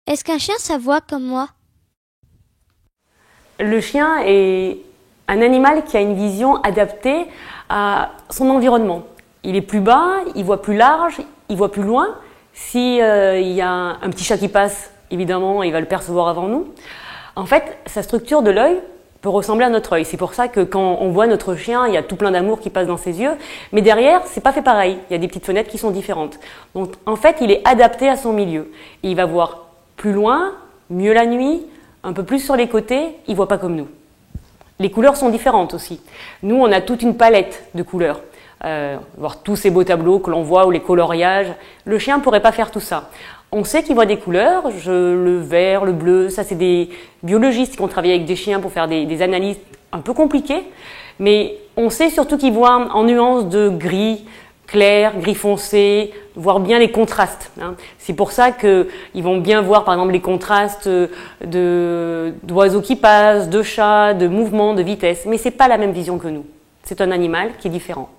Est-ce qu'un chien, ça voit comme moi? Le chien est un animal qui a une vision adaptée à son environnement. Il est plus bas, il voit plus large, il voit plus loin. Si il y a un petit chat qui passe, évidemment, il va le percevoir avant nous. En fait, sa structure de l'œil peut ressembler à notre œil. C'est pour ça que quand on voit notre chien, il y a tout plein d'amour qui passe dans ses yeux. Mais derrière, c'est pas fait pareil. Il y a des petites fenêtres qui sont différentes. Donc, en fait, il est adapté à son milieu. Et il va voir plus loin, mieux la nuit, un peu plus sur les côtés. Il voit pas comme nous. Les couleurs sont différentes aussi. Nous, on a toute une palette de couleurs. Voir tous ces beaux tableaux que l'on voit ou les coloriages. Le chien ne pourrait pas faire tout ça. On sait qu'il voit des couleurs, le vert, le bleu, ça c'est des biologistes qui ont travaillé avec des chiens pour faire des analyses un peu compliquées, mais on sait surtout qu'il voit en nuances de gris clair, gris foncé, voir bien les contrastes. C'est pour ça qu'ils vont bien voir par exemple les contrastes d'oiseaux qui passent, de chats, de mouvements, de vitesse, mais c'est pas la même vision que nous. C'est un animal qui est différent.